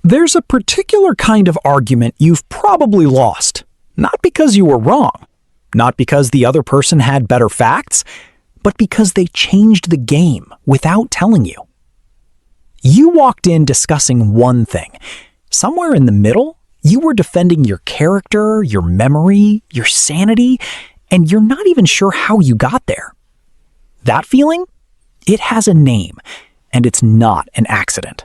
There's a particular kind of argument you've probably lost, not because you were wrong, not because the other person had better facts, but because they changed the game without telling you. You walked in discussing one thing. Somewhere in the middle, you were defending your character, your memory, your sanity, and you're not even sure how you got there. That feeling? It has a name, and it's not an accident.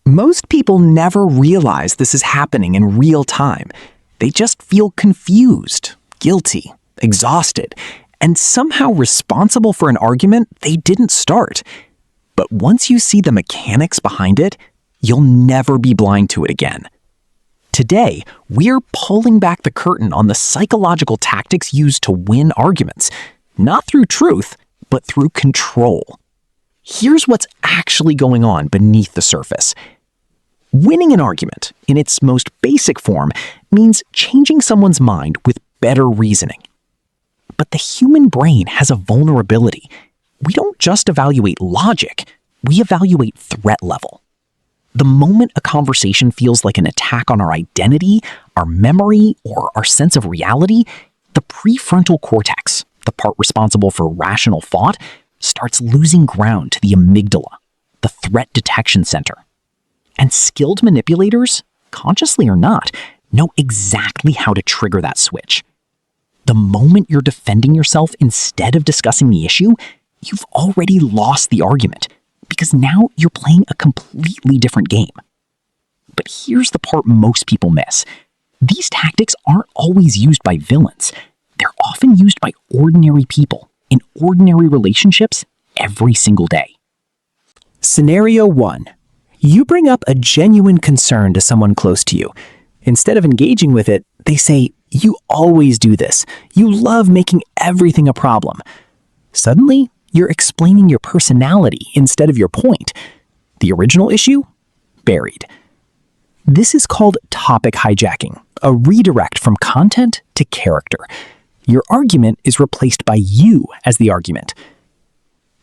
Most people never realize this is happening in real time. They just feel confused, guilty, exhausted, and somehow responsible for an argument they didn't start. But once you see the mechanics behind it, you'll never be blind to it again. Today, we're pulling back the curtain on the psychological tactics used to win arguments, not through truth, but through control. Here's what's actually going on beneath the surface. Winning an argument, in its most basic form, means changing someone's mind with better reasoning. But the human brain has a vulnerability. We don't just evaluate logic, we evaluate threat level. The moment a conversation feels like an attack on our identity, our memory, or our sense of reality, the prefrontal cortex, the part responsible for rational thought, starts losing ground to the amygdala, the threat detection center. And skilled manipulators, consciously or not, know exactly how to trigger that switch. The moment you're defending yourself instead of discussing the issue, you've already lost the argument, because now you're playing a completely different game. But here's the part most people miss. These tactics aren't always used by villains. They're often used by ordinary people in ordinary relationships every single day. Scenario 1. You bring up a genuine concern to someone close to you. Instead of engaging with it, they say, "You always do this. You love making everything a problem." Suddenly, you're explaining your personality instead of your point. The original issue? Buried. This is called topic hijacking, a redirect from content to character. Your argument is replaced by you as the argument.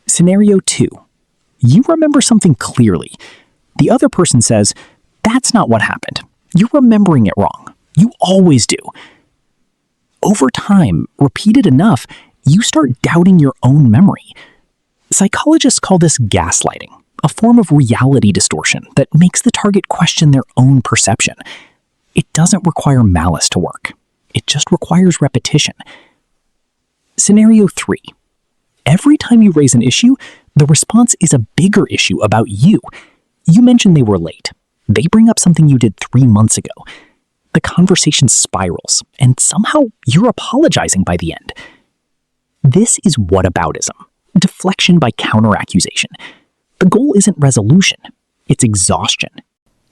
Scenario 2. You remember something clearly. The other person says, "That's not what happened. You're remembering it wrong. You always do." Over time, repeated enough, you start doubting your own memory. Psychologists call this gaslighting, a form of reality distortion that makes the target question their own perception. It doesn't require malice to work. It just requires repetition. Scenario 3. Every time you raise an issue, the response is a bigger issue about you. You mentioned they were late. They bring up something you did 3 months ago. The conversation spirals, and somehow you're apologizing by the end. This is whataboutism, deflection by counteraccusation. The goal isn't resolution, it's exhaustion.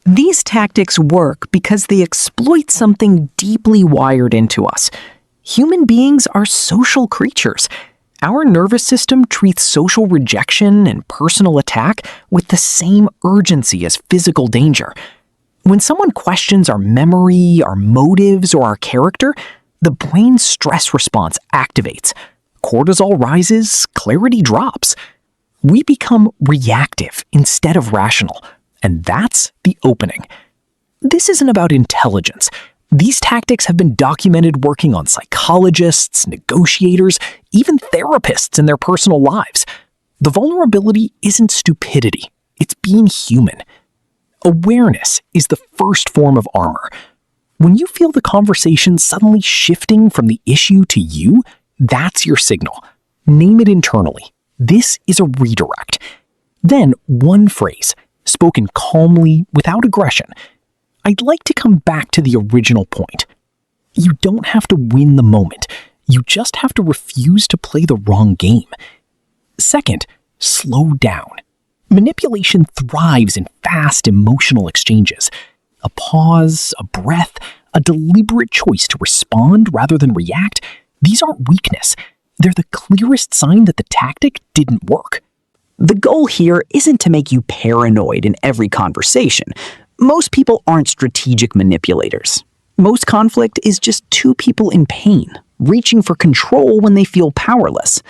These tactics work because they exploit something deeply wired into us. Human beings are social creatures. Our nervous system treats social rejection and personal attack with the same urgency as physical danger. When someone questions our memory, our motives, or our character, the brain's stress response activates. Cortisol rises, clarity drops. We become reactive instead of rational, and that's the opening. This isn't about intelligence. These tactics have been documented working on psychologists, negotiators, even therapists in their personal lives. The vulnerability isn't stupidity, it's being human. Awareness is the first form of armor. When you feel the conversation suddenly shifting from the issue to you, that's your signal. Name it internally. This is a redirect. Then one phrase, spoken calmly, without aggression. I'd like to come back to the original point. You don't have to win the moment. You just have to refuse to play the wrong game. Second, slow down. Manipulation thrives in fast emotional exchanges. A pause, a breath, a deliberate choice to respond rather than react, these aren't weakness. They're the clearest sign that the tactic didn't work. The goal here isn't to make you paranoid in every conversation. Most people aren't strategic manipulators. Most conflict is just two people in pain, reaching for control when they feel powerless.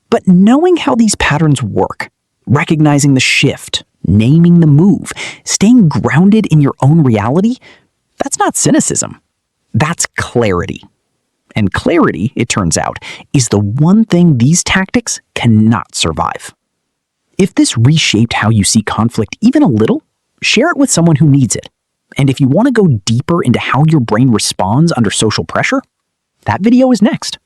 But knowing how these patterns work, recognizing the shift, naming the move, staying grounded in your own reality. That's not cynicism. That's clarity. And clarity, it turns out, is the one thing these tactics cannot survive. If this reshaped how you see conflict even a little, share it with someone who needs it. And if you want to go deeper into how your brain responds under social pressure, that video is next.